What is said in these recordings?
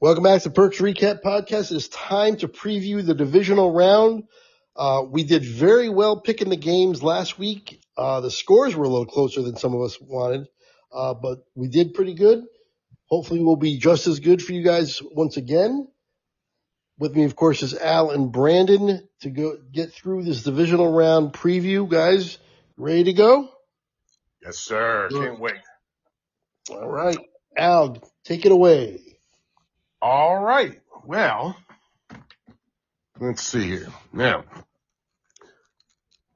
Welcome back to Perks Recap Podcast. It is time to preview the divisional round. We did very well picking the games last week. The scores were a little closer than some of us wanted, but we did pretty good. Hopefully we'll be just as good for you guys once again. With me, of course, is Al and Brandon to go get through this divisional round preview. Guys, ready to go? Yes, sir. Can't wait. All right. Al, take it away. All right. Well, let's see here. Now,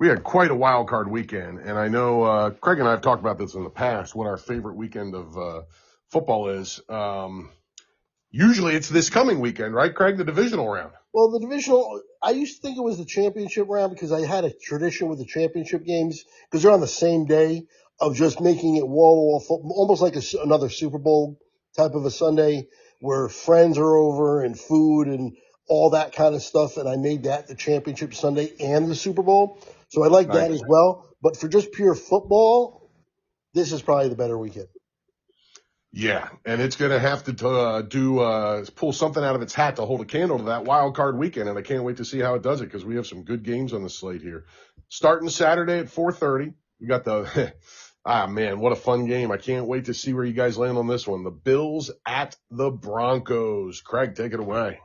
we had quite a wild card weekend, and I know Craig and I have talked about this in the past, what our favorite weekend of football is. Usually it's this coming weekend, right, Craig? The divisional round. Well, the divisional, I used to think it was the championship round because I had a tradition with the championship games because they're on the same day of just making it wall-to-wall football, almost like another Super Bowl type of a Sunday where friends are over and food and all that kind of stuff. And I made that the championship Sunday and the Super Bowl. So I like that as well. But for just pure football, this is probably the better weekend. Yeah, and it's going to have to pull something out of its hat to hold a candle to that wild card weekend, and I can't wait to see how it does it because we have some good games on the slate here. Starting Saturday at 4:30, we got the man, what a fun game! I can't wait to see where you guys land on this one. The Bills at the Broncos. Craig, take it away.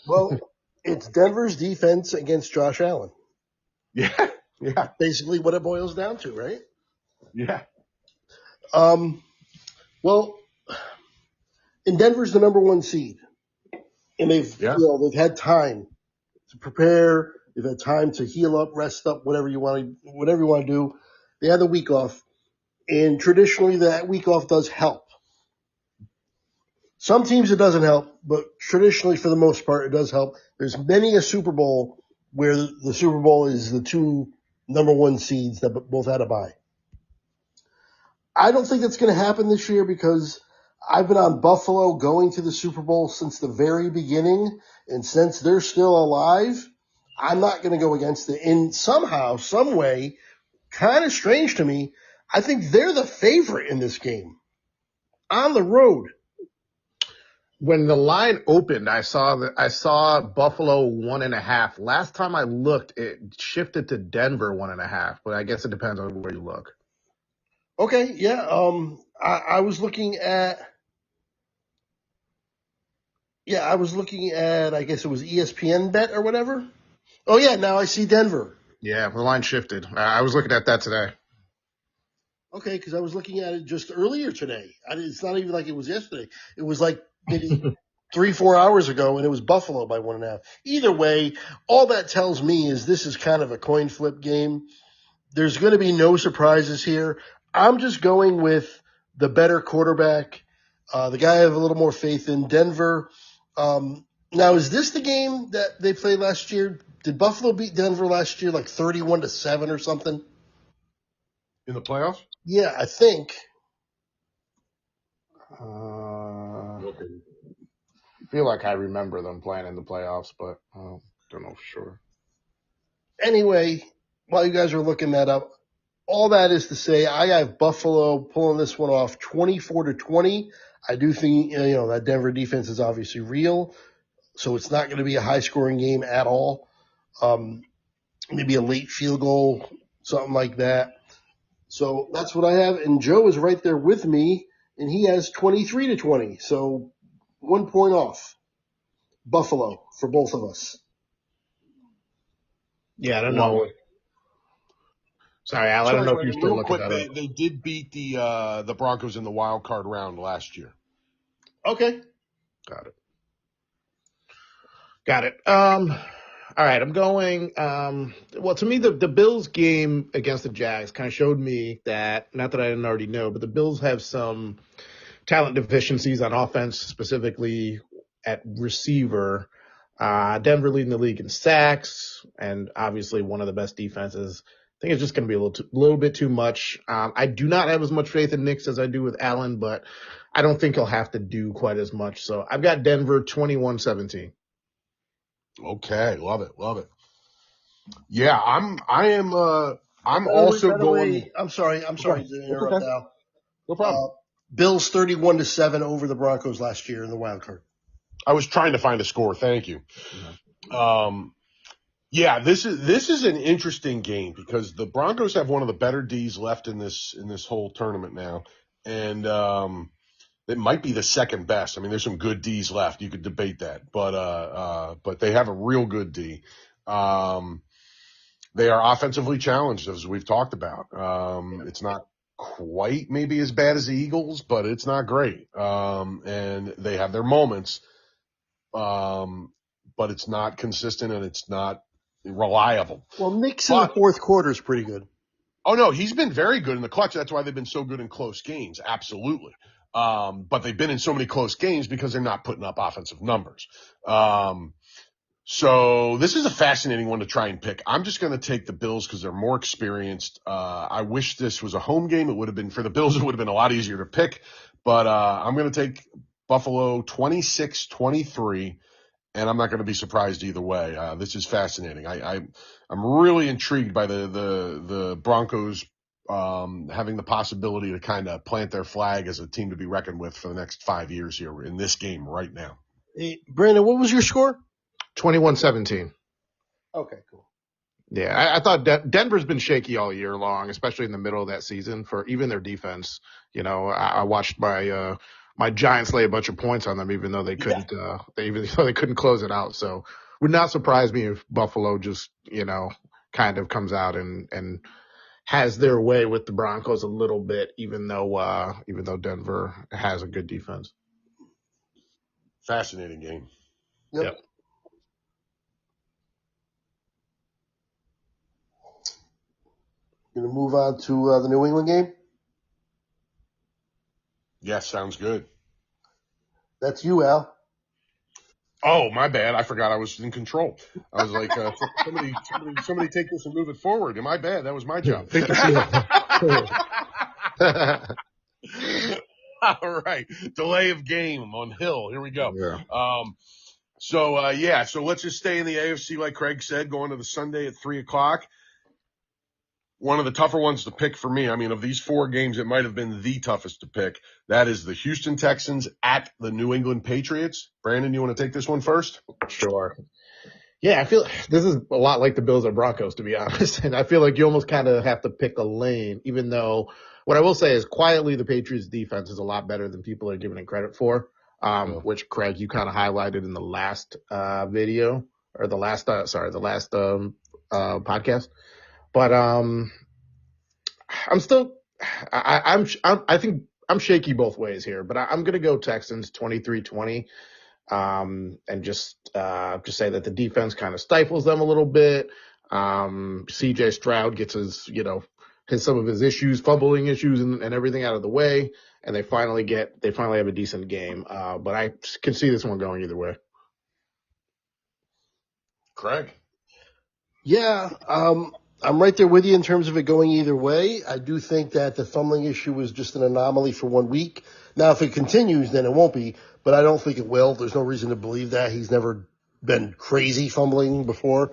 Well, it's Denver's defense against Josh Allen. Yeah. Basically, what it boils down to, right? Yeah. Well, and Denver's the number one seed, and they've had time to prepare. They've had time to heal up, rest up, whatever you want to do. They had the week off, and traditionally that week off does help. Some teams it doesn't help, but traditionally for the most part it does help. There's many a Super Bowl where the Super Bowl is the two number one seeds that both had a bye. I don't think that's going to happen this year because I've been on Buffalo going to the Super Bowl since the very beginning, and since they're still alive, I'm not going to go against it. And somehow, some way, kind of strange to me, I think they're the favorite in this game on the road. When the line opened, I saw Buffalo 1.5. Last time I looked, it shifted to Denver 1.5, but I guess it depends on where you look. Okay, yeah. I was looking at, I guess it was ESPN Bet or whatever. Oh yeah, now I see Denver. Yeah, the line shifted. I was looking at that today. Okay, because I was looking at it just earlier today. It's not even like it was yesterday. It was like maybe 3-4 hours ago, and it was Buffalo by 1.5. Either way, all that tells me is this is kind of a coin flip game. There's going to be no surprises here. I'm just going with the better quarterback, the guy I have a little more faith in, Denver. Now, is this the game that they played last year? Did Buffalo beat Denver last year like 31-7 or something? In the playoffs? Yeah, I think. I feel like I remember them playing in the playoffs, but I don't know for sure. Anyway, while you guys are looking that up, all that is to say, I have Buffalo pulling this one off 24-20. I do think, that Denver defense is obviously real, so it's not going to be a high-scoring game at all. Maybe a late field goal, something like that. So that's what I have, and Joe is right there with me, and he has 23-20, so 1 point off. Buffalo for both of us. Yeah, I don't know. Sorry, Al, I don't know if you're still looking at it. They did beat the Broncos in the wild card round last year. Okay. Got it. All right, I'm going. To me, the Bills game against the Jags kind of showed me that, not that I didn't already know, but the Bills have some talent deficiencies on offense, specifically at receiver. Denver leading the league in sacks, and obviously one of the best defenses. I think it's just going to be a little bit too much. I do not have as much faith in Knicks as I do with Allen, but I don't think he'll have to do quite as much. So I've got Denver 21-17. Okay, love it. Yeah, I'm also going. I'm sorry to interrupt, Al. No problem. Bills 31-7 over the Broncos last year in the wild card. I was trying to find a score. Thank you. Yeah, this is an interesting game because the Broncos have one of the better Ds left in this whole tournament now, and it might be the second best. I mean, there's some good Ds left. You could debate that, but they have a real good D. They are offensively challenged, as we've talked about. It's not quite maybe as bad as the Eagles, but it's not great. And they have their moments, but it's not consistent and it's not reliable. Well, Nick's in the fourth quarter is pretty good. Oh, no, he's been very good in the clutch. That's why they've been so good in close games. Absolutely. But they've been in so many close games because they're not putting up offensive numbers. So this is a fascinating one to try and pick. I'm just going to take the Bills because they're more experienced. I wish this was a home game. It would have been for the Bills. It would have been a lot easier to pick, but I'm going to take Buffalo 26-23. And I'm not going to be surprised either way. This is fascinating. I'm really intrigued by the Broncos having the possibility to kind of plant their flag as a team to be reckoned with for the next 5 years here in this game right now. Hey, Brandon, what was your score? 21-17. Okay, cool. Yeah, I thought Denver's been shaky all year long, especially in the middle of that season for even their defense. You know, I watched my Giants lay a bunch of points on them, even though they couldn't, they couldn't close it out. So would not surprise me if Buffalo just, kind of comes out and has their way with the Broncos a little bit, even though Denver has a good defense. Fascinating game. Yep. Going to move on to the New England game? Yes, sounds good. That's you, Al. Oh, my bad. I forgot I was in control. I was like, somebody take this and move it forward. My bad. That was my job. All right. Delay of game on Hill. Here we go. Yeah. So let's just stay in the AFC, like Craig said, going to the Sunday at 3:00. One of the tougher ones to pick for me. I mean, of these four games, it might have been the toughest to pick. That is the Houston Texans at the New England Patriots. Brandon, you want to take this one first? Sure. Yeah, I feel this is a lot like the Bills or Broncos, to be honest. And I feel like you almost kind of have to pick a lane, even though what I will say is quietly the Patriots defense is a lot better than people are giving it credit for, which, Craig, you kind of highlighted in the last video or the last podcast. But I'm still I think I'm shaky both ways here, but I'm going to go Texans 23-20. And just say that the defense kind of stifles them a little bit. CJ Stroud gets some of his issues, fumbling issues and everything out of the way. And they finally have a decent game. But I can see this one going either way. Craig. Yeah. I'm right there with you in terms of it going either way. I do think that the fumbling issue was just an anomaly for 1 week. Now, if it continues, then it won't be, but I don't think it will. There's no reason to believe that. He's never been crazy fumbling before.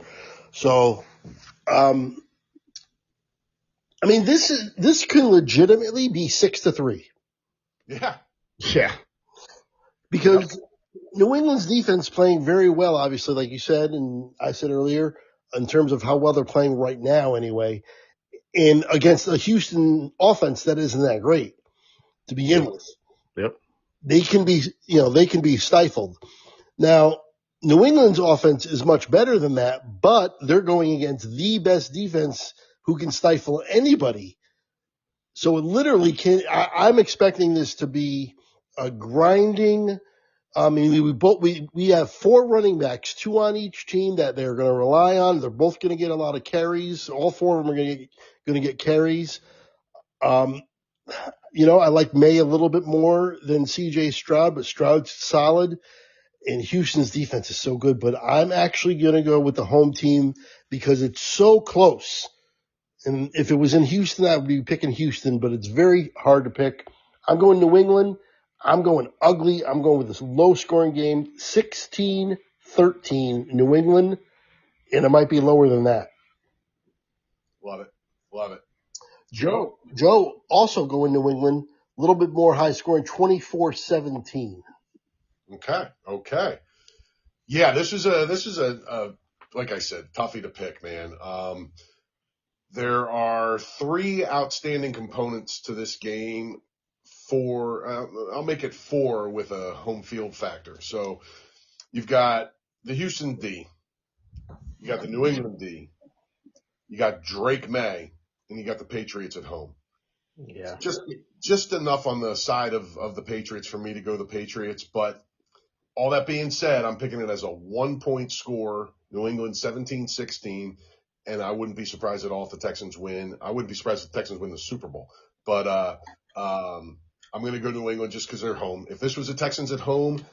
So, I mean, this can legitimately be 6-3. Yeah. Yeah. Because New England's defense playing very well, obviously, like you said, and I said earlier, in terms of how well they're playing right now anyway, and against a Houston offense that isn't that great to begin with. Yep. They can be stifled. Now, New England's offense is much better than that, but they're going against the best defense who can stifle anybody. So it literally I'm expecting this to be a grinding. I mean, we have four running backs, two on each team that they're going to rely on. They're both going to get a lot of carries. All four of them are going to get carries. I like May a little bit more than CJ Stroud, but Stroud's solid. And Houston's defense is so good. But I'm actually going to go with the home team because it's so close. And if it was in Houston, I would be picking Houston, but it's very hard to pick. I'm going New England. I'm going ugly. I'm going with this low-scoring game, 16-13 New England, and it might be lower than that. Love it. Joe also going New England, A little bit more high scoring, 24-17. Okay. Yeah, this is a like I said, toughie to pick, man. There are three outstanding components to this game. I'll make it four with a home field factor. So you've got the Houston D, you got the New England D, you got Drake May, and you got the Patriots at home. Yeah. Just enough on the side of the Patriots for me to go the Patriots. But all that being said, I'm picking it as a 1-point score, New England 17-16, and I wouldn't be surprised at all if the Texans win. I wouldn't be surprised if the Texans win the Super Bowl. But I'm going to go New England just because they're home. If this was the Texans at home,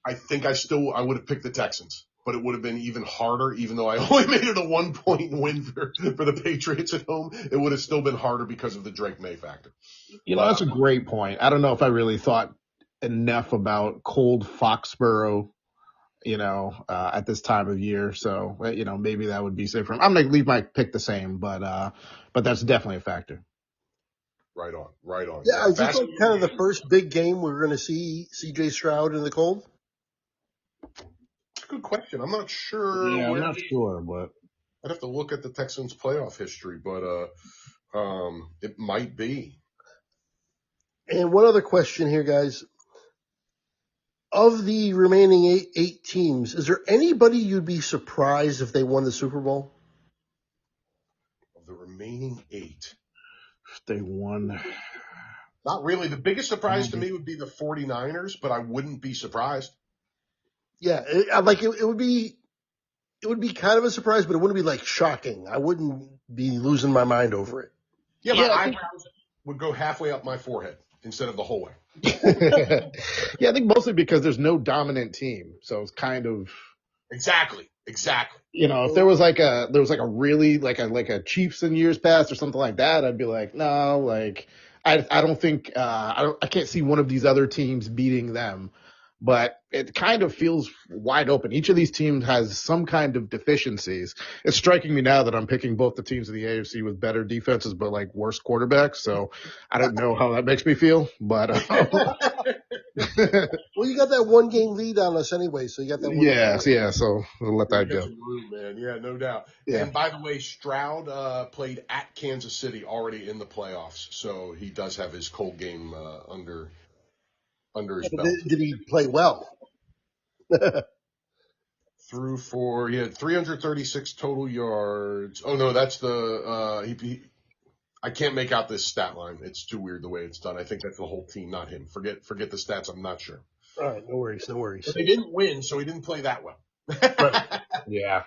I think I would have picked the Texans. But it would have been even harder, even though I only made it a 1-point win for the Patriots at home. It would have still been harder because of the Drake May factor. That's a great point. I don't know if I really thought enough about cold Foxborough, at this time of year. So, maybe that would be safe for him. I'm going to leave my pick the same, but that's definitely a factor. Right on. Yeah, is this like kind of the first big game we're going to see C.J. Stroud in the cold? That's a good question. I'm not sure. Yeah, I'm not sure, but I'd have to look at the Texans' playoff history, but it might be. And one other question here, guys. Of the remaining eight teams, is there anybody you'd be surprised if they won the Super Bowl? Of the remaining 8. If they won. Not really. The biggest surprise to me would be the 49ers, but I wouldn't be surprised. Yeah, it would be kind of a surprise, but it wouldn't be like shocking. I wouldn't be losing my mind over it. Yeah, my eyebrows would go halfway up my forehead instead of the whole way. Yeah, I think mostly because there's no dominant team, so it's kind of exactly. If there was a really like a Chiefs in years past or something like that, I'd be like, no, like I don't think I can't see one of these other teams beating them. But it kind of feels wide open. Each of these teams has some kind of deficiencies. It's striking me now that I'm picking both the teams in the AFC with better defenses, but like worse quarterbacks. So I don't know how that makes me feel, but well, you got that 1-game lead on us anyway, so you got that. Yeah. So we'll let that go. Room, man. Yeah, no doubt. Yeah. And by the way, Stroud played at Kansas City already in the playoffs, so he does have his cold game under his belt. Did he play well? He had 336 total yards. Oh no, that's I can't make out this stat line. It's too weird the way it's done. I think that's the whole team, not him. Forget the stats. I'm not sure. All right, no worries. But they didn't win, so he didn't play that well. Right. Yeah.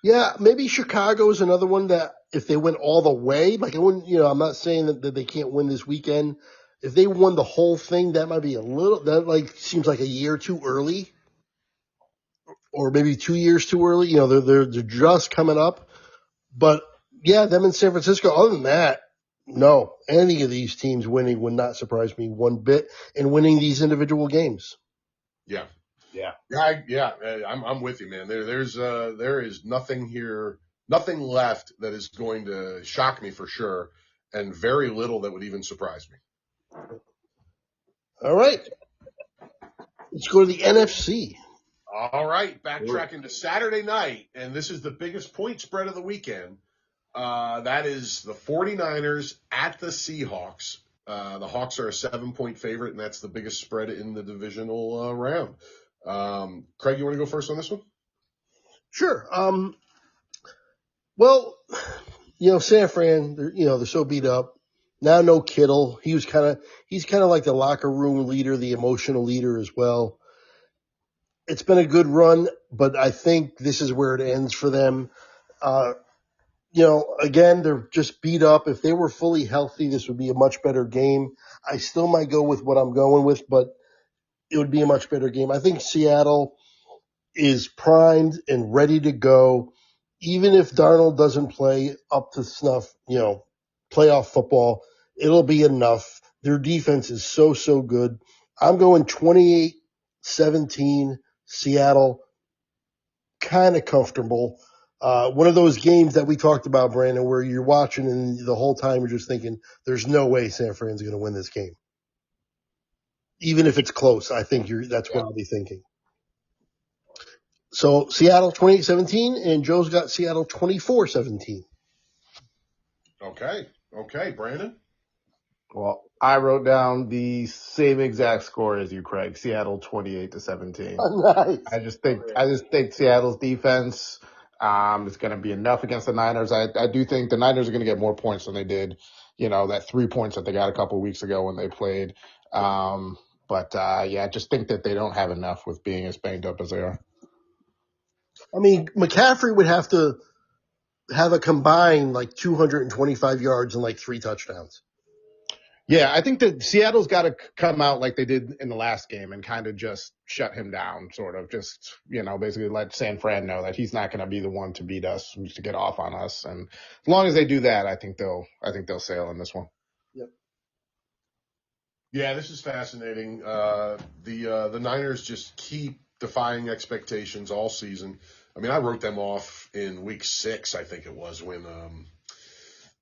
Yeah, maybe Chicago is another one that if they went all the way, like I wouldn't, I'm not saying that they can't win this weekend. If they won the whole thing, that might be that seems like a year too early, or maybe 2 years too early. They're just coming up, but yeah, them in San Francisco. Other than that, no, any of these teams winning would not surprise me one bit in winning these individual games. Yeah. Yeah. I'm with you, man. There is nothing here, nothing left that is going to shock me for sure, and very little that would even surprise me. All right, let's go to the NFC. All right, backtracking to Saturday night, and this is the biggest point spread of the weekend. That is the 49ers at the Seahawks. The Hawks are a 7-point favorite, and that's the biggest spread in the divisional round. Craig, you want to go first on this one? Sure. Well, San Fran, they're so beat up. Now no Kittle. He's kind of like the locker room leader, the emotional leader as well. It's been a good run, but I think this is where it ends for them. Again, they're just beat up. If they were fully healthy, this would be a much better game. I still might go with what I'm going with, but it would be a much better game. I think Seattle is primed and ready to go. Even if Darnold doesn't play up to snuff, playoff football, it'll be enough. Their defense is so good. I'm going 28-17 Seattle. Kind of comfortable. One of those games that we talked about, Brandon, where you're watching and the whole time you're just thinking, there's no way San Fran's going to win this game. Even if it's close, I think that's what I'll be thinking. So Seattle 28-17, and Joe's got Seattle 24-17. Okay, Brandon. Well, I wrote down the same exact score as you, Craig. Seattle 28-17. Nice. I just think Seattle's defense is going to be enough against the Niners. I do think the Niners are going to get more points than they did, that 3 points that they got a couple of weeks ago when they played. I just think that they don't have enough with being as banged up as they are. I mean, McCaffrey would have to have a combined like 225 yards and like 3 touchdowns. Yeah, I think that Seattle's got to come out like they did in the last game and kind of just shut him down, sort of just, basically let San Fran know that he's not going to be the one to beat us, to get off on us. And as long as they do that, I think they'll sail in this one. Yep. Yeah, this is fascinating. The Niners just keep defying expectations all season. I mean, I wrote them off in week 6, I think it was, when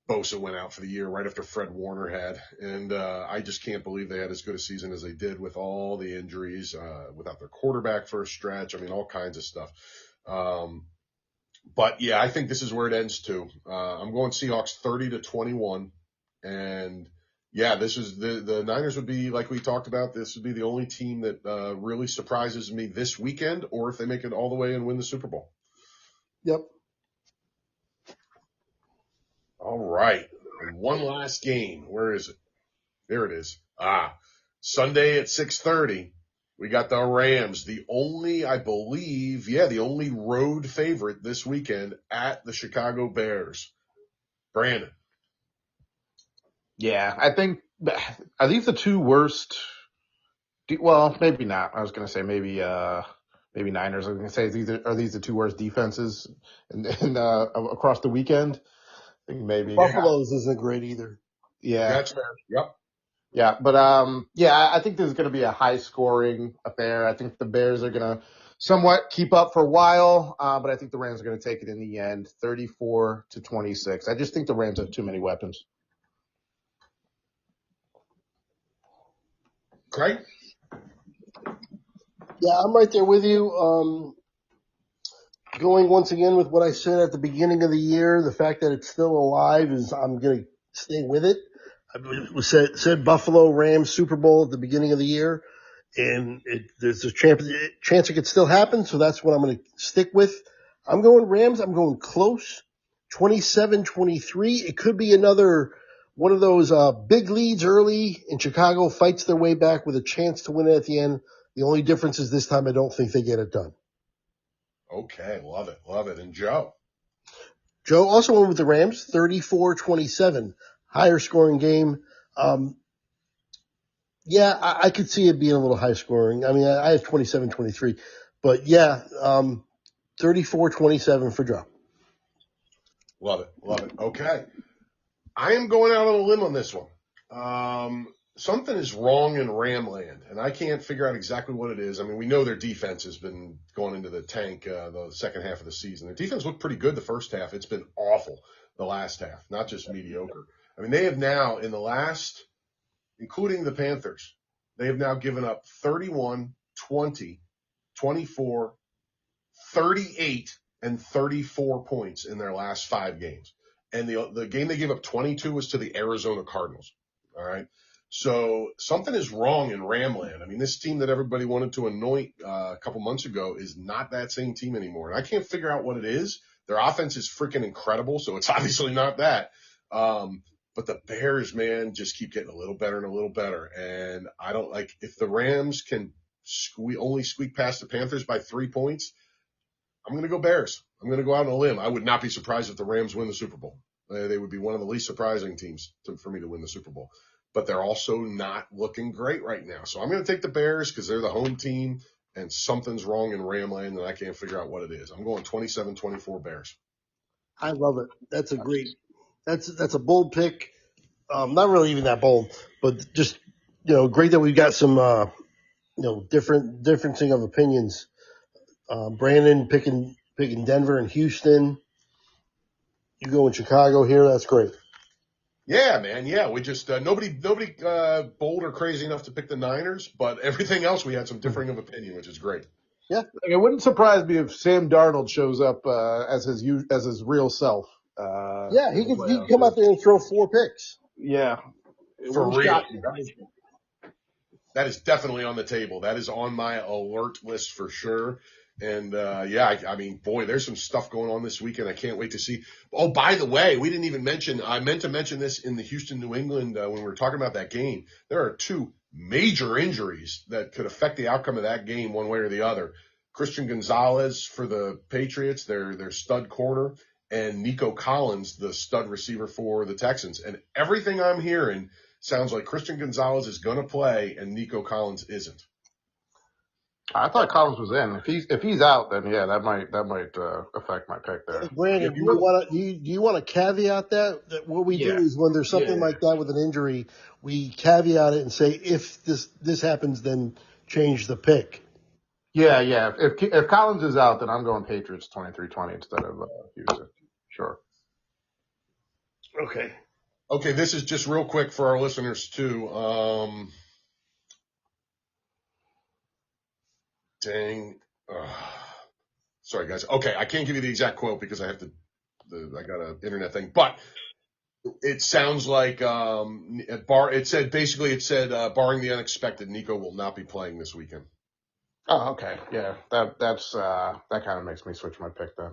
Bosa went out for the year right after Fred Warner had. And I just can't believe they had as good a season as they did with all the injuries, without their quarterback for a stretch. I mean, all kinds of stuff. But, yeah, I think this is where it ends, too. I'm going Seahawks 30-21. And, yeah, this is the Niners would be, like we talked about, this would be the only team that really surprises me this weekend, or if they make it all the way and win the Super Bowl. Yep. All right. And one last game. Where is it? There it is. Sunday at 6:30. We got the Rams, the only road favorite this weekend at the Chicago Bears. Brandon. Yeah, I think are these the 2 worst? Well, maybe not. I was going to say maybe Niners. I was going to say are these the 2 worst defenses across the weekend? I think maybe Buffalo's isn't great either. Yeah, that's fair. Yep. Yeah, but I think this is going to be a high-scoring affair. I think the Bears are going to somewhat keep up for a while, but I think the Rams are going to take it in the end, 34-26. I just think the Rams have too many weapons. Craig? Yeah, I'm right there with you. Going once again with what I said at the beginning of the year, the fact that it's still alive I'm going to stay with it. I said Buffalo Rams Super Bowl at the beginning of the year, and there's a chance it could still happen, so that's what I'm going to stick with. I'm going Rams. I'm going close, 27-23. It could be another one of those big leads early, and Chicago fights their way back with a chance to win it at the end. The only difference is this time I don't think they get it done. Okay, love it. And Joe? Joe also went with the Rams, 34-27. Higher scoring game. I could see it being a little high scoring. I mean, I have 27-23. But, 34-27 for Joe. Love it. Okay. I am going out on a limb on this one. Something is wrong in Ramland, and I can't figure out exactly what it is. I mean, we know their defense has been going into the tank the second half of the season. The defense looked pretty good the first half. It's been awful the last half, not just mediocre. I mean, they have now, in the last, including the Panthers, they have now given up 31, 20, 24, 38, and 34 points in their last 5 games. And the game they gave up 22 was to the Arizona Cardinals. All right. So something is wrong in Ramland. I mean, this team that everybody wanted to anoint a couple months ago is not that same team anymore. And I can't figure out what it is. Their offense is freaking incredible, so it's obviously not that. But the Bears, man, just keep getting a little better and a little better. And I don't like if the Rams can only squeak past the Panthers by 3 points, I'm going to go Bears. I'm going to go out on a limb. I would not be surprised if the Rams win the Super Bowl. They would be one of the least surprising teams for me to win the Super Bowl. But they're also not looking great right now. So I'm going to take the Bears because they're the home team, and something's wrong in Ramland, and I can't figure out what it is. I'm going 27-24 Bears. I love it. That's a great – that's a bold pick. Not really even that bold, but just, great that we've got some, differencing of opinions. Brandon picking Denver and Houston. You go in Chicago here. That's great. Yeah, man. Yeah, we just nobody bold or crazy enough to pick the Niners, but everything else we had some differing of opinion, which is great. Yeah. Like, it wouldn't surprise me if Sam Darnold shows up as his real self. Yeah, In he the could playoffs. come out there and throw 4 picks. Yeah, it For wouldn't real. shock me. That is definitely on the table. That is on my alert list for sure. And yeah, I mean, boy, there's some stuff going on this weekend. I can't wait to see. Oh, by the way, we didn't even mention. I meant to mention this in the Houston New England when we were talking about that game. There are 2 major injuries that could affect the outcome of that game one way or the other. Christian Gonzalez for the Patriots, their stud corner, and Nico Collins, the stud receiver for the Texans. And everything I'm hearing sounds like Christian Gonzalez is going to play and Nico Collins isn't. I thought Collins was in. If he's out, then yeah, that might affect my pick there. Brandon, do you want to caveat that what we do is when there's something like that with an injury, we caveat it and say if this happens, then change the pick. Yeah. If Collins is out, then I'm going Patriots 23-20 instead of Houston. Sure. Okay, this is just real quick for our listeners too. Sorry guys. Okay, I can't give you the exact quote because I got an internet thing, but it sounds like barring the unexpected, Nico will not be playing this weekend. Oh, okay. Yeah, that kind of makes me switch my pick then.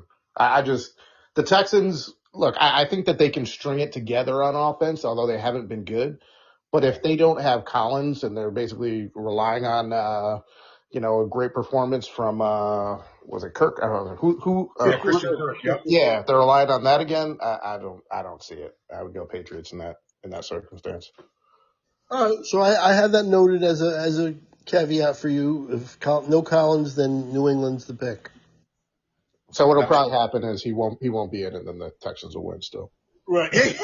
The Texans, look, I think that they can string it together on offense, although they haven't been good. But if they don't have Collins and they're basically relying on, a great performance from, was it Kirk? I don't know Christian Kirk. Yep. Yeah, if they're relying on that again, I don't see it. I would go Patriots in that circumstance. All right, so I had that noted as a caveat for you. If no Collins, then New England's the pick. So what'll probably happen is he won't be in, and then the Texans will win still. Right. Yeah.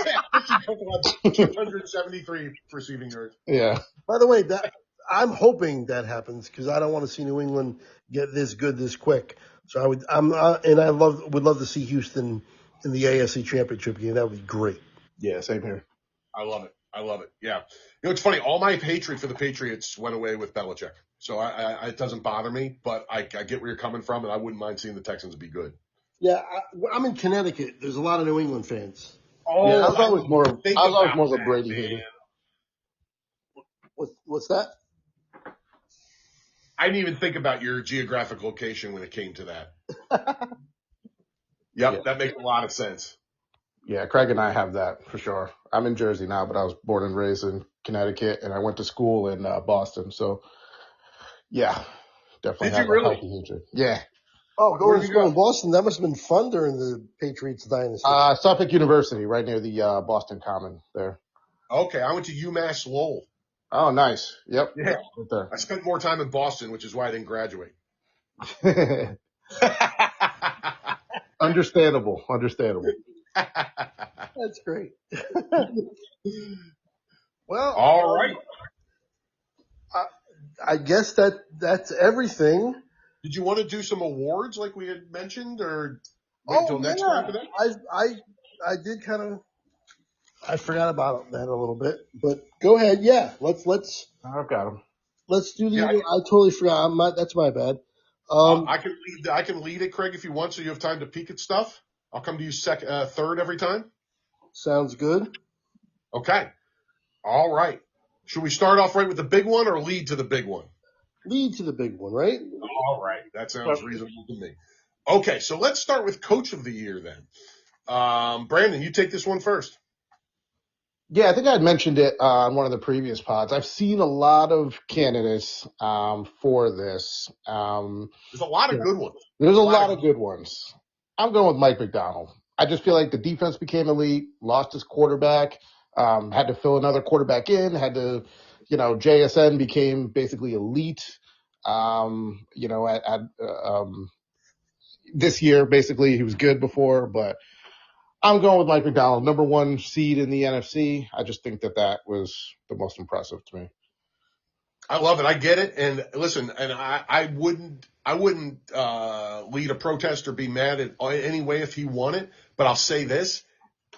273 receiving yards. Yeah. By the way, I'm hoping that happens because I don't want to see New England get this good this quick. So I would love to see Houston in the AFC Championship game. That would be great. Yeah, same here. I love it. Yeah. It's funny. All my hatred for the Patriots went away with Belichick. So it doesn't bother me, but I get where you're coming from, and I wouldn't mind seeing the Texans be good. Yeah, I'm in Connecticut. There's a lot of New England fans. Oh, yeah, I was always more of a Brady hater. What's that? I didn't even think about your geographic location when it came to that. Yep, that makes a lot of sense. Yeah, Craig and I have that for sure. I'm in Jersey now, but I was born and raised in Connecticut, and I went to school in Boston. So, yeah, definitely have a healthy hatred. Yeah. Oh, going to school in Boston, that must have been fun during the Patriots dynasty. Suffolk University, right near the Boston Common there. Okay, I went to UMass Lowell. Oh, nice. Yep. Yeah. Right there. I spent more time in Boston, which is why I didn't graduate. Understandable. That's great. Well, all right. I guess that's everything. Did you want to do some awards like we had mentioned, or wait until next time for that? I did kind of. I forgot about that a little bit, but go ahead. Yeah, let's. I've got them. Let's do the. Yeah, I totally forgot. That's my bad. I can lead it, Craig, if you want, so you have time to peek at stuff. I'll come to you third every time. Sounds good. Okay. All right. Should we start off right with the big one or lead to the big one? Lead to the big one, right? All right. That sounds reasonable to me. Okay, so let's start with Coach of the Year then. Brandon, you take this one first. Yeah, I think I had mentioned it on one of the previous pods. I've seen a lot of candidates for this. There's a lot of good ones. There's a lot of good ones. I'm going with Mike McDonald. I just feel like the defense became elite, lost his quarterback, had to fill another quarterback in, JSN became basically elite, this year, basically. He was good before, but I'm going with Mike McDonald, number 1 seed in the NFC. I just think that was the most impressive to me. I love it. I get it. And listen, and I wouldn't lead a protest or be mad at any way if he won it. But I'll say this: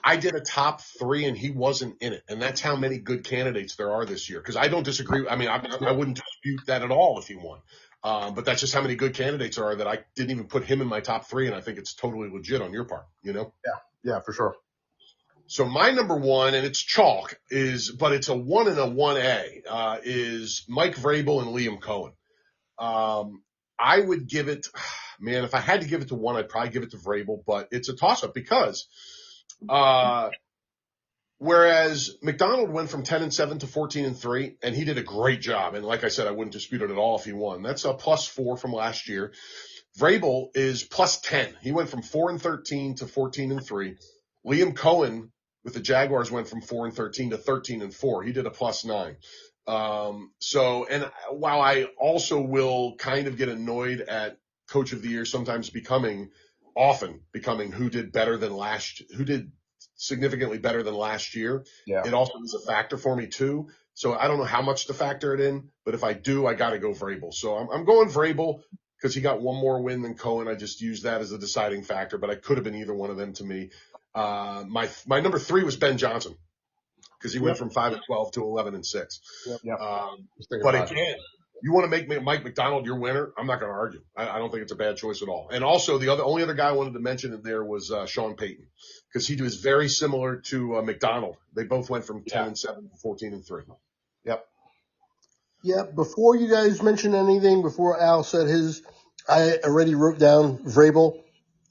I did a top 3 and he wasn't in it. And that's how many good candidates there are this year. Cause I don't disagree. I mean, I wouldn't dispute that at all if he won. But that's just how many good candidates are that I didn't even put him in my top 3. And I think it's totally legit on your part, you know? Yeah, for sure. So my number 1, and it's chalk, but it's a 1 and a 1A, is Mike Vrabel and Liam Cohen. I would give it, man, if I had to give it to one, I'd probably give it to Vrabel, but it's a toss up because, whereas McDonald went from 10-7 to 14-3, and he did a great job. And like I said, I wouldn't dispute it at all if he won. That's a +4 from last year. Vrabel is +10. He went from 4-13 to 14-3. Liam Cohen with the Jaguars went from 4-13 to 13-4. He did a +9. And while I also will kind of get annoyed at Coach of the Year sometimes often becoming who did significantly better than last year. Yeah. It also is a factor for me too. So I don't know how much to factor it in, but if I do, I got to go Vrabel. So I'm going Vrabel because he got one more win than Cohen. I just used that as a deciding factor, but I could have been either one of them to me. My number 3 was Ben Johnson because he went from 5-12 to 11-6. But again, you want to make Mike McDonald your winner? I'm not going to argue. I don't think it's a bad choice at all. And also, the only other guy I wanted to mention in there was Sean Payton because he was very similar to McDonald. They both went from 10-7 to 14-3. Yep. Yeah, before you guys mentioned anything, before Al said his, I already wrote down Vrabel,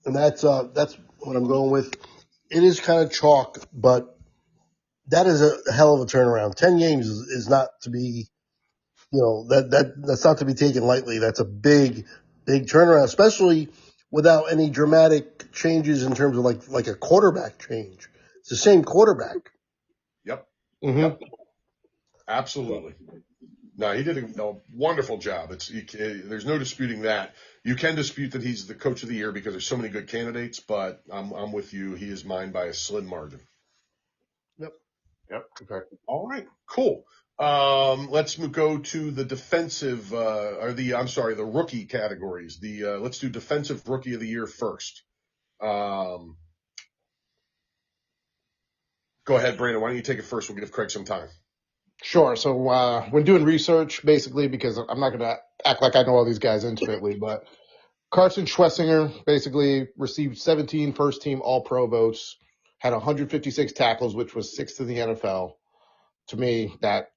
and that's what I'm going with. It is kind of chalk, but that is a hell of a turnaround. 10 games is not to be, that's not to be taken lightly. That's a big, big turnaround, especially without any dramatic changes in terms of like a quarterback change. It's the same quarterback. Yep. Mm-hmm. Yep. Absolutely. No, he did a wonderful job. There's no disputing that. You can dispute that he's the Coach of the Year because there's so many good candidates, but I'm with you. He is mine by a slim margin. Yep. Okay. All right. Cool. Let's go to the defensive, the rookie categories. Let's do defensive rookie of the year first. Go ahead, Brandon. Why don't you take it first? We'll give Craig some time. Sure. So when doing research, basically, because I'm not going to act like I know all these guys intimately, but Carson Schwessinger basically received 17 first-team All-Pro votes, had 156 tackles, which was 6th in the NFL. To me, that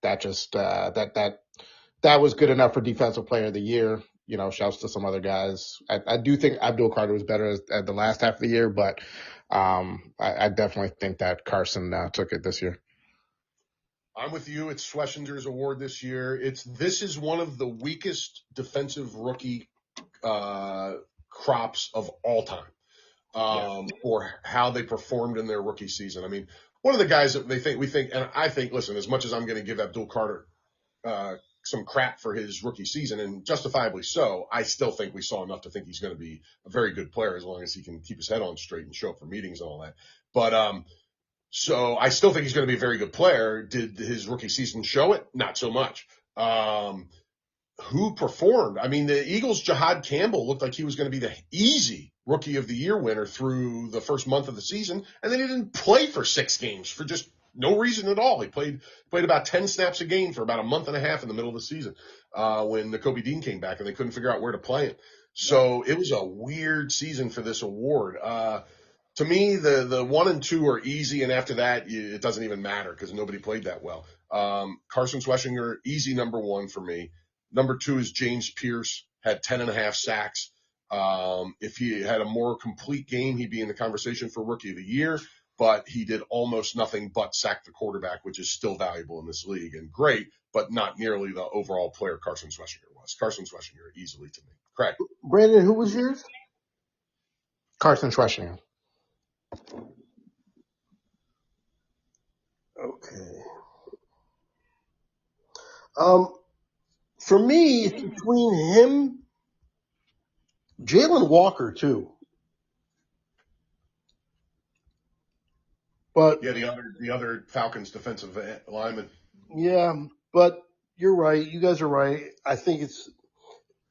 was good enough for Defensive Player of the Year. Shouts to some other guys. I do think Abdul Carter was better at the last half of the year, but I definitely think that Carson took it this year. I'm with you. It's Schwessinger's award this year. This is one of the weakest defensive rookie crops of all time for how they performed in their rookie season. I mean, one of the guys that we think, and I think, listen, as much as I'm going to give Abdul Carter some crap for his rookie season, and justifiably so, I still think we saw enough to think he's going to be a very good player as long as he can keep his head on straight and show up for meetings and all that. But so I still think he's going to be a very good player. Did his rookie season show it? Not so much. Who performed? I mean, the Eagles' Jahad Campbell looked like he was going to be the easy rookie of the year winner through the first month of the season. And then he didn't play for 6 games for just no reason at all. He played about 10 snaps a game for about a month and a half in the middle of the season when Nakobe Dean came back and they couldn't figure out where to play him. So it was a weird season for this award. To me, the 1 and 2 are easy, and after that, it doesn't even matter because nobody played that well. Carson Schwessinger, easy number 1 for me. Number 2 is James Pierce, had 10.5 sacks. If he had a more complete game, he'd be in the conversation for Rookie of the Year, but he did almost nothing but sack the quarterback, which is still valuable in this league and great, but not nearly the overall player Carson Schwessinger was. Carson Schwessinger, easily to me. Craig. Brandon, who was yours? Carson Schwessinger. Okay. For me, it's between him, Jalen Walker too. But yeah, the other Falcons defensive lineman. Yeah, but you're right. You guys are right. I think it's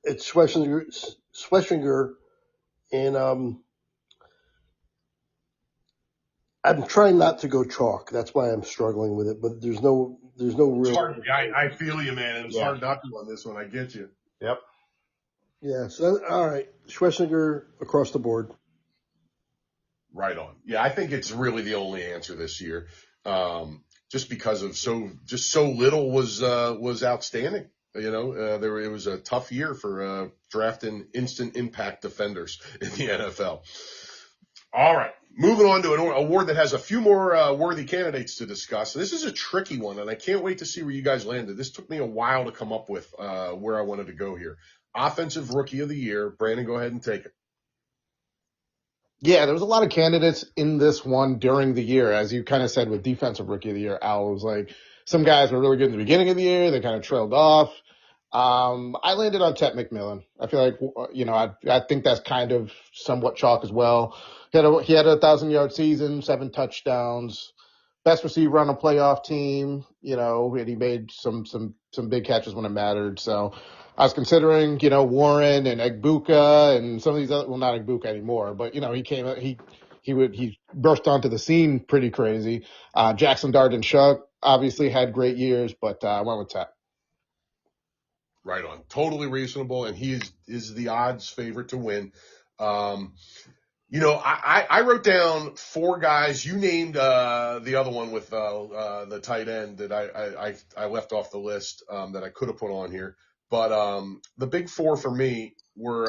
Schwessinger, and I'm trying not to go chalk. That's why I'm struggling with it. But there's no It's real. hard. I feel you, man. It's Yeah. hard not to on this one. I get you. Yep. Yeah. So all right, Schwessinger across the board. Right on. Yeah, I think it's really the only answer this year. Just because of so little was outstanding. It was a tough year for drafting instant impact defenders in the NFL. All right, moving on to an award that has a few more worthy candidates to discuss. This is a tricky one, and I can't wait to see where you guys landed. This took me a while to come up with where I wanted to go here. Offensive Rookie of the Year. Brandon, go ahead and take it. Yeah, there was a lot of candidates in this one during the year. As you kind of said with Defensive Rookie of the Year, Al was like, some guys were really good in the beginning of the year. They kind of trailed off. I landed on Ted McMillan. I feel like, I think that's kind of somewhat chalk as well. He had a 1,000-yard season, 7 touchdowns, best receiver on a playoff team, and he made some big catches when it mattered. So I was considering, Warren and Egbuka and some of these other, well, not Egbuka anymore, but, he burst onto the scene pretty crazy. Jackson Dart and Shuck obviously had great years, but I went with Ted. Right on. Totally reasonable, and he is the odds favorite to win. I wrote down 4 guys. You named the other one with the tight end that I left off the list that I could have put on here. But the big 4 for me were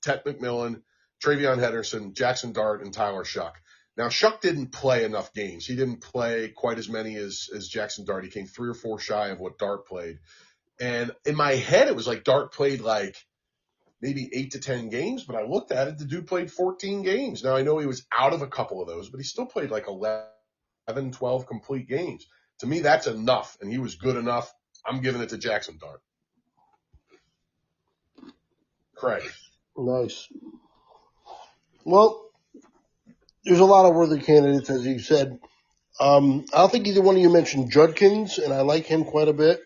Ted McMillan, Travion Henderson, Jackson Dart, and Tyler Shuck. Now, Shuck didn't play enough games. He didn't play quite as many as Jackson Dart. He came 3 or 4 shy of what Dart played. And in my head, it was like Dart played like maybe 8 to 10 games, but I looked at it, the dude played 14 games. Now, I know he was out of a couple of those, but he still played like 11, 12 complete games. To me, that's enough, and he was good enough. I'm giving it to Jackson Dart. Craig. Nice. Well, there's a lot of worthy candidates, as you said. I don't think either one of you mentioned Judkins, and I like him quite a bit,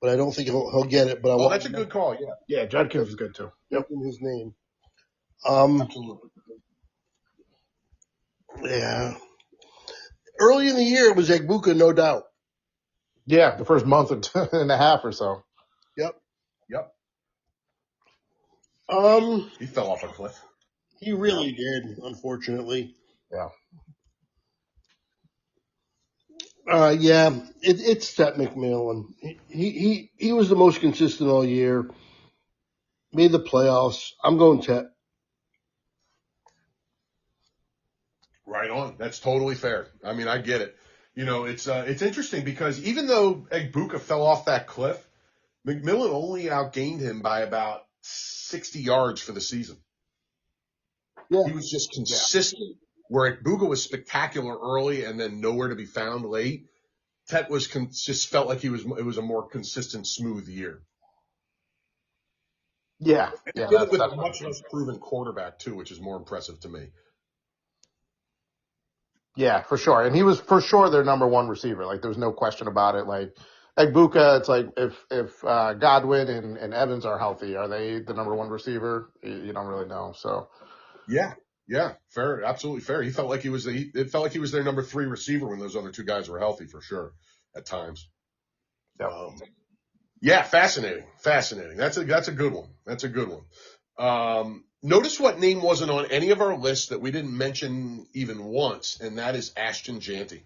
but I don't think he'll get it. But That's a good call. Yeah. Yeah, Judkins is good too. Yep, in his name. Absolutely. Yeah. Early in the year, it was Egbuka, no doubt. Yeah, the first month and a half or so. Yep. He fell off a cliff. He really did, unfortunately. Yeah. Yeah, it's Ted McMillan. He was the most consistent all year. Made the playoffs. I'm going Ted. Right on. That's totally fair. I mean, I get it. It's interesting because even though Egbuka fell off that cliff, McMillan only outgained him by about 60 yards for the season. Yeah. He was just consistent. Where Egbuka was spectacular early and then nowhere to be found late, Tet was just felt like it was a more consistent, smooth year. Yeah. With a much less proven quarterback too, which is more impressive to me. Yeah, for sure. And he was for sure their number 1 receiver. Like, there's no question about it. Like, Egbuka, it's like if Godwin and Evans are healthy, are they the number 1 receiver? You don't really know. So. Yeah, fair, absolutely fair. He felt like it felt like he was their number 3 receiver when those other 2 guys were healthy for sure at times. Yep. Yeah, fascinating. That's a good one. Notice what name wasn't on any of our lists that we didn't mention even once, and that is Ashton Janty.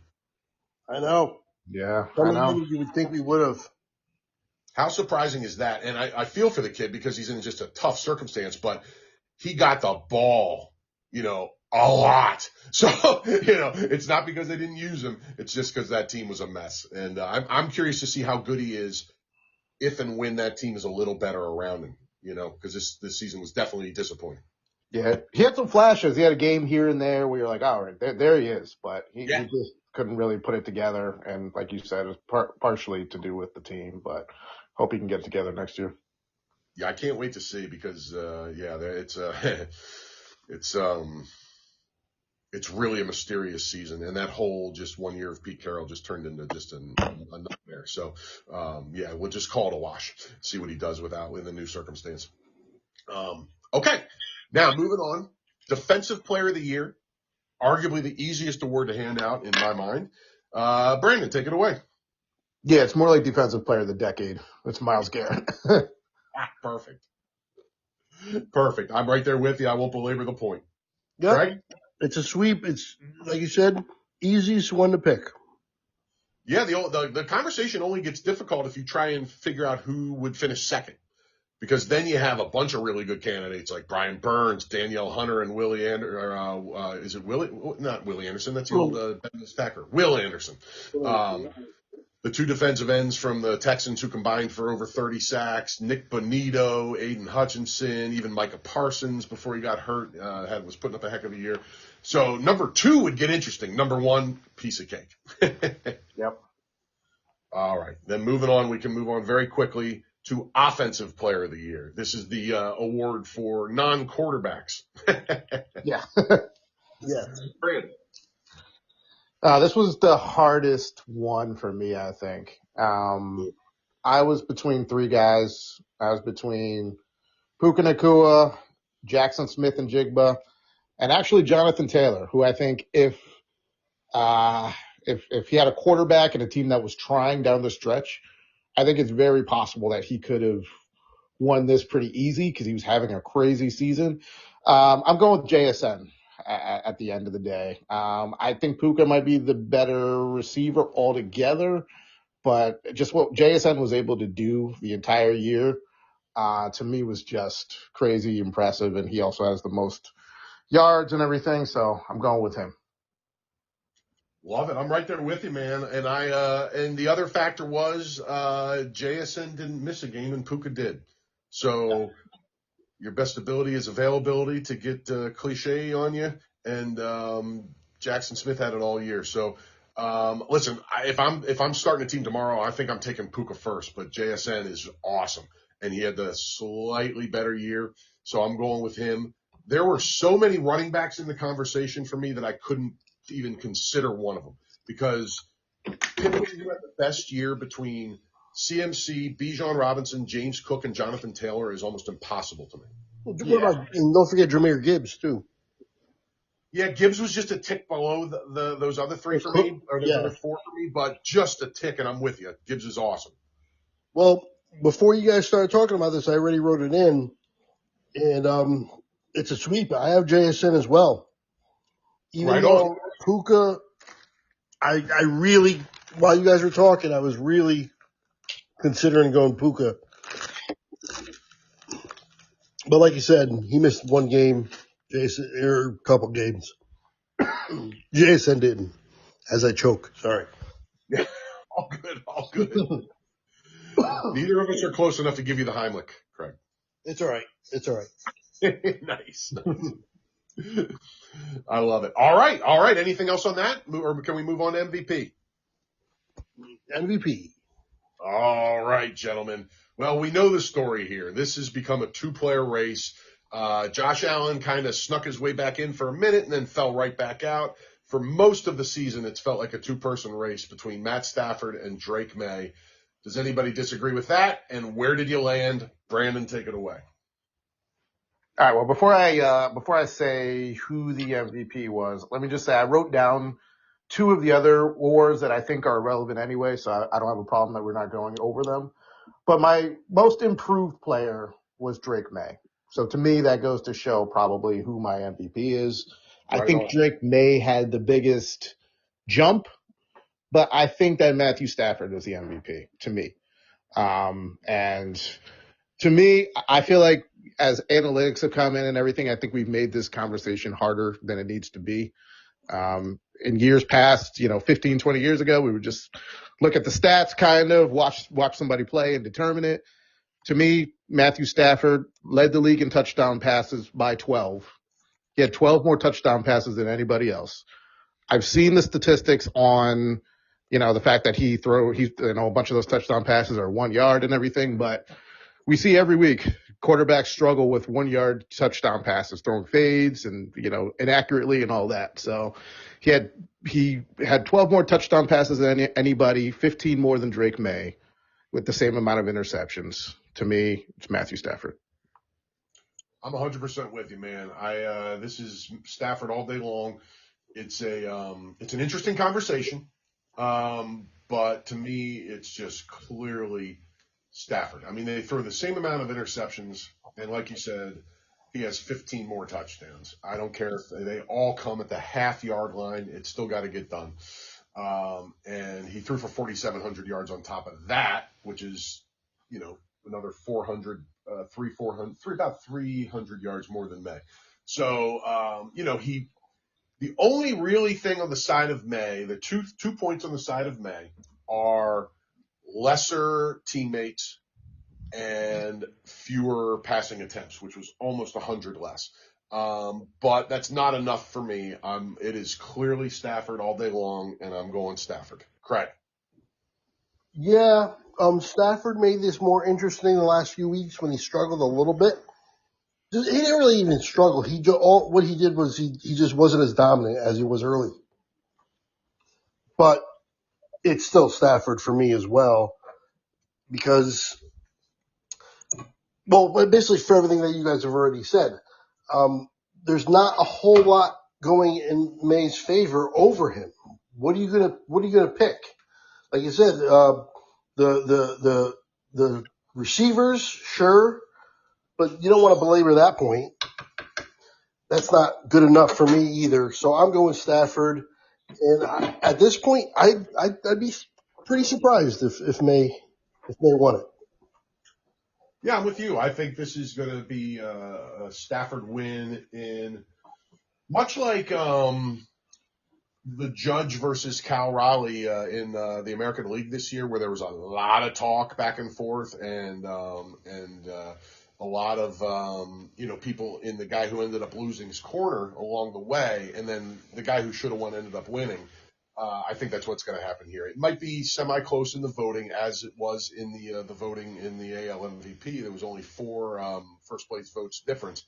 I know. Yeah, Some I of know. them you would think we would have. How surprising is that? And I feel for the kid because he's in just a tough circumstance, but he got the ball, a lot. So, it's not because they didn't use him. It's just because that team was a mess. And I'm curious to see how good he is if and when that team is a little better around him, because this season was definitely disappointing. Yeah, he had some flashes. He had a game here and there where you're like, all right, there he is. But he just couldn't really put it together. And like you said, it was partially to do with the team. But hope he can get it together next year. Yeah, I can't wait to see because, it's really a mysterious season. And that whole just 1 year of Pete Carroll just turned into just a nightmare. So, we'll just call it a wash, see what he does with the new circumstance. Okay. Now moving on, Defensive Player of the Year. arguably the easiest award to hand out in my mind. Brandon, take it away. Yeah, it's more like Defensive Player of the Decade. It's Myles Garrett. Perfect. Perfect. I'm right there with you. I won't belabor the point. Yep. Craig? It's a sweep. It's, like you said, easiest one to pick. Yeah, the conversation only gets difficult if you try and figure out who would finish second. Because then you have a bunch of really good candidates like Brian Burns, Danielle Hunter, and Willie Anderson. Is it Willie? Not Willie Anderson. That's the old Packer. Will Anderson. The two defensive ends from the Texans who combined for over 30 sacks. Nick Bonito, Aiden Hutchinson, even Micah Parsons before he got hurt was putting up a heck of a year. So number 2 would get interesting. Number 1, piece of cake. Yep. All right. Then moving on, we can move on very quickly to Offensive Player of the Year. This is the award for non-quarterbacks. Yeah. Yeah. This was the hardest one for me, I think. I was between 3 guys. I was between Puka Nacua, Jackson Smith and Jigba, and actually Jonathan Taylor, who I think if he had a quarterback and a team that was trying down the stretch, I think it's very possible that he could have won this pretty easy because he was having a crazy season. I'm going with JSN at the end of the day. I think Puka might be the better receiver altogether, but just what JSN was able to do the entire year, to me was just crazy impressive. And he also has the most yards and everything. So I'm going with him. Love it. I'm right there with you, man. And and the other factor was, JSN didn't miss a game and Puka did. So your best ability is availability to get, cliche on you. And, Jackson Smith had it all year. So, listen, if I'm starting a team tomorrow, I think I'm taking Puka first, but JSN is awesome. And he had the slightly better year. So I'm going with him. There were so many running backs in the conversation for me that I couldn't even consider one of them because picking who had the best year between CMC, Bijan Robinson, James Cook, and Jonathan Taylor is almost impossible to me. Well, and don't forget Jameer Gibbs, too. Yeah, Gibbs was just a tick below those other 3 for me, or those other 4 for me, but just a tick, and I'm with you. Gibbs is awesome. Well, before you guys started talking about this, I already wrote it in, and it's a sweep. I have JSN as well. Even though Puka, I really, while you guys were talking, I was really considering going Puka. But like you said, he missed one game, Jason, or a couple games. JSN didn't, as I choke. Sorry. Yeah, all good, all good. Neither of us are close enough to give you the Heimlich, Craig. It's all right. It's all right. Nice. I love it. All right. Anything else on that? Or can we move on to MVP? MVP. All right, gentlemen. Well, we know the story here. This has become a 2-player race. Josh Allen kind of snuck his way back in for a minute and then fell right back out. For most of the season, it's felt like a 2-person race between Matt Stafford and Drake May. Does anybody disagree with that? And where did you land? Brandon, take it away. All right. Well, before I say who the MVP was, let me just say I wrote down 2 of the other awards that I think are relevant anyway, so I don't have a problem that we're not going over them. But my most improved player was Drake May. So to me, that goes to show probably who my MVP is. I think Drake May had the biggest jump, but I think that Matthew Stafford was the MVP to me. And to me, I feel like as analytics have come in and everything, I think we've made this conversation harder than it needs to be. In years past, 15, 20 years ago, we would just look at the stats, kind of watch somebody play and determine it. To me, Matthew Stafford led the league in touchdown passes by 12. He had 12 more touchdown passes than anybody else. I've seen the statistics on, the fact that a bunch of those touchdown passes are 1 yard and everything, but we see every week quarterbacks struggle with 1 yard touchdown passes, throwing fades and, inaccurately and all that. So he had 12 more touchdown passes than anybody, 15 more than Drake May with the same amount of interceptions. To me, it's Matthew Stafford. I'm 100% with you, man. This is Stafford all day long. it's an interesting conversation. But to me, it's just clearly Stafford. I mean, they throw the same amount of interceptions, and like you said, he has 15 more touchdowns. I don't care if they all come at the half-yard line. It's still got to get done. And he threw for 4,700 yards on top of that, which is, another 300 yards more than May. So, the only really thing on the side of May, the two points on the side of May are lesser teammates and fewer passing attempts, which was almost 100 less. But that's not enough for me. It is clearly Stafford all day long, and I'm going Stafford. Craig. Yeah, Stafford made this more interesting the last few weeks when he struggled a little bit. He didn't really even struggle. What he did was he just wasn't as dominant as he was early. But it's still Stafford for me as well because, basically for everything that you guys have already said, there's not a whole lot going in May's favor over him. What are you gonna pick? Like you said, the receivers, sure, but you don't want to belabor that point. That's not good enough for me either. So I'm going Stafford. And at this point, I'd be pretty surprised if May won it. Yeah, I'm with you. I think this is going to be a Stafford win in much like the Judge versus Cal Raleigh in the American League this year, where there was a lot of talk back and forth and a lot of people in the guy who ended up losing his corner along the way, and then the guy who should have won ended up winning. I think that's what's going to happen here. It might be semi-close in the voting, as it was in the voting in the AL MVP. There was only 4 first-place votes difference,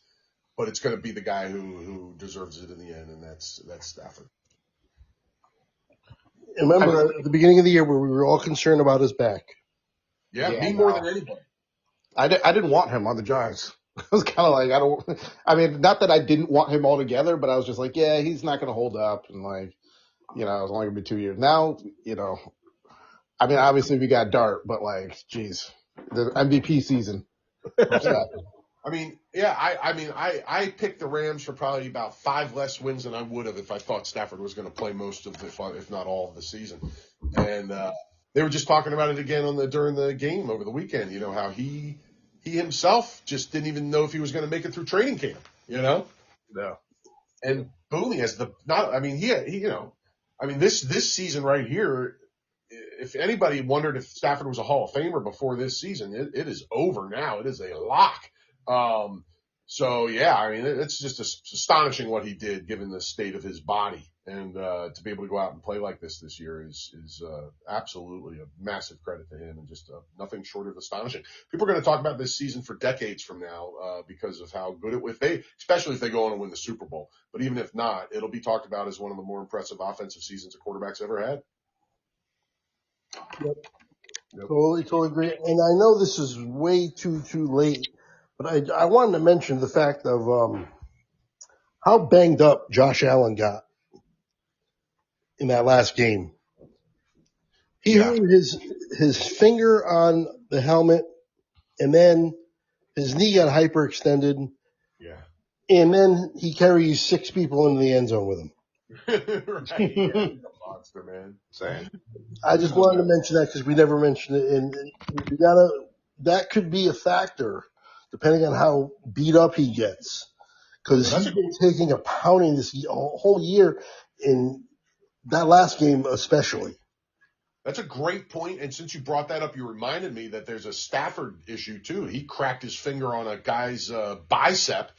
but it's going to be the guy who deserves it in the end, and that's Stafford. Remember at the beginning of the year where we were all concerned about his back. Yeah, me more than anybody. I didn't want him on the Giants. I was kind of like, not that I didn't want him altogether, but I was just like, yeah, he's not going to hold up. And it's only going to be 2 years. Now, obviously we got Dart, but geez, the MVP season. I picked the Rams for probably about 5 less wins than I would have if I thought Stafford was going to play most of if not all of the season. And they were just talking about it again during the game over the weekend. How he himself just didn't even know if he was going to make it through training camp. No. And boom, he has this season right here. If anybody wondered if Stafford was a Hall of Famer before this season, it is over now. It is a lock. It's just astonishing what he did given the state of his body, and to be able to go out and play like this year is absolutely a massive credit to him, and just nothing short of astonishing. People are going to talk about this season for decades from now because of how good especially if they go on and win the Super Bowl. But even if not, it'll be talked about as one of the more impressive offensive seasons a quarterback's ever had. Yep. Totally agree. And I know this is way too late, but I wanted to mention the fact of how banged up Josh Allen got in that last game. He hurt his finger on the helmet, and then his knee got hyperextended. Yeah. And then he carries 6 people into the end zone with him. Right. Yeah, he's a monster, man. Same. I just wanted to mention that because we never mentioned it, and that could be a factor depending on how beat up he gets, because he's been taking a pounding this whole year, in that last game especially. That's a great point, and since you brought that up, you reminded me that there's a Stafford issue too. He cracked his finger on a guy's bicep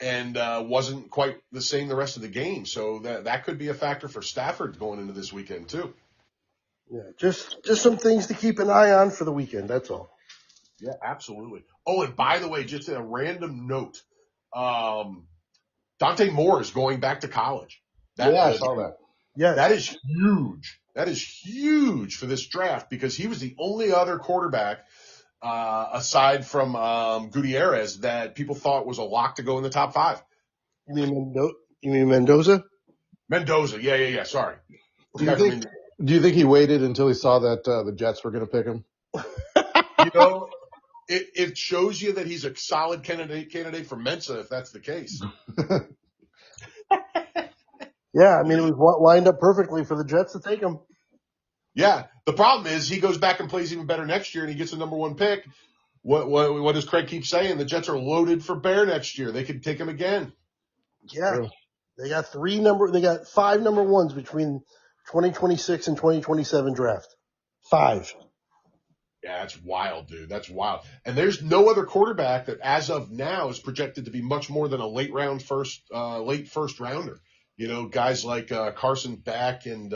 and wasn't quite the same the rest of the game. So that could be a factor for Stafford going into this weekend too. Yeah, just some things to keep an eye on for the weekend. That's all. Yeah, absolutely. Oh, and by the way, just a random note, Dante Moore is going back to college. I saw that. Yeah, that is huge. That is huge for this draft because he was the only other quarterback aside from Gutierrez that people thought was a lock to go in the top 5. You mean Mendoza? Mendoza. Yeah. Sorry. Do you think he waited until he saw that the Jets were going to pick him? You know, it shows you that he's a solid candidate for Mensa if that's the case. Yeah, I mean, it was lined up perfectly for the Jets to take him. Yeah. The problem is he goes back and plays even better next year and he gets the number 1 pick. What does Craig keep saying? The Jets are loaded for bear next year. They could take him again. Yeah. True. They got 5 number ones between 2026 and 2027 draft. 5. Yeah, that's wild, dude. That's wild. And there's no other quarterback that, as of now, is projected to be much more than a late first rounder. You know, guys like Carson Beck and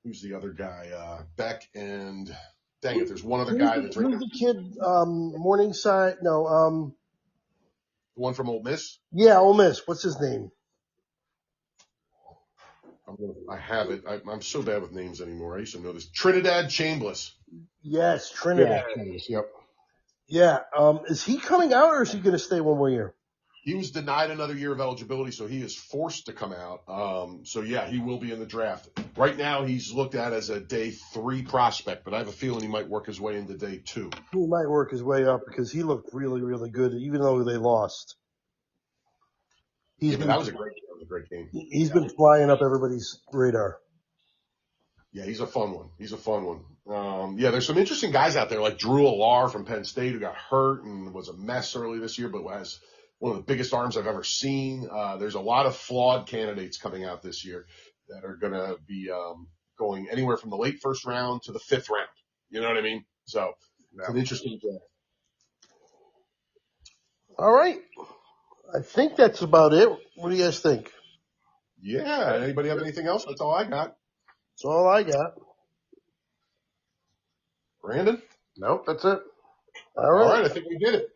who's the other guy? Beck and dang it, there's one other guy that's who's the kid? Morningside? No. The one from Ole Miss. Yeah, Ole Miss. What's his name? I have it. I'm so bad with names anymore. I used to know this. Trinidad Chambliss. Yes, Trinidad. Yep. Yeah. Is he coming out or is he going to stay one more year? He was denied another year of eligibility, so he is forced to come out. So yeah, he will be in the draft. Right now, he's looked at as a day 3 prospect, but I have a feeling he might work his way into day 2. He might work his way up because he looked really, really good, even though they lost. That was a great game. He's been flying up everybody's radar. Yeah, he's a fun one. Yeah, there's some interesting guys out there like Drew Allar from Penn State who got hurt and was a mess early this year, but has one of the biggest arms I've ever seen. There's a lot of flawed candidates coming out this year that are going to be going anywhere from the late first round to the 5th round. You know what I mean? So it's an interesting draft. All right. I think that's about it. What do you guys think? Yeah. Anybody have anything else? That's all I got. That's all I got. Brandon? Nope, that's it. All right. I think we did it.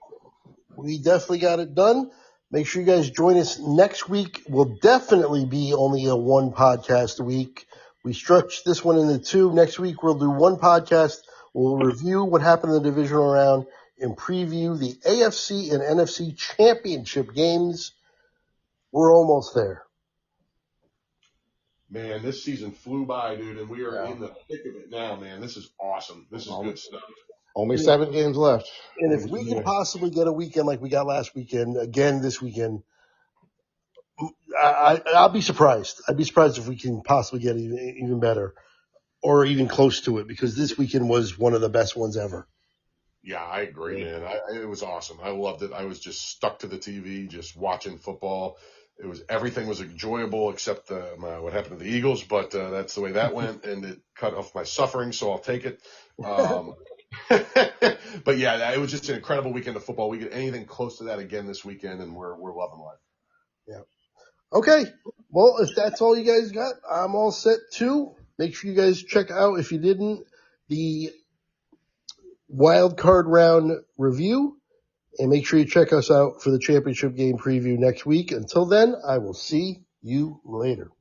We definitely got it done. Make sure you guys join us next week. We'll definitely be only a 1 podcast a week. We stretched this one into 2. Next week, we'll do 1 podcast. We'll review what happened in the divisional round and preview the AFC and NFC championship games. We're almost there. Man, this season flew by, dude, and we are in the thick of it now, man. This is awesome. This is good stuff. Only 7 games left. And if we can possibly get a weekend like we got last weekend, again this weekend, I'll be surprised. I'd be surprised if we can possibly get even better or even close to it because this weekend was one of the best ones ever. Yeah, I agree, man. It was awesome. I loved it. I was just stuck to the TV, just watching football. Everything was enjoyable except what happened to the Eagles, but that's the way that went, and it cut off my suffering, so I'll take it. But yeah, it was just an incredible weekend of football. We get anything close to that again this weekend, and we're loving life. Yeah. Okay. Well, if that's all you guys got, I'm all set too. Make sure you guys check out, if you didn't, the wild card round review. And make sure you check us out for the championship game preview next week. Until then, I will see you later.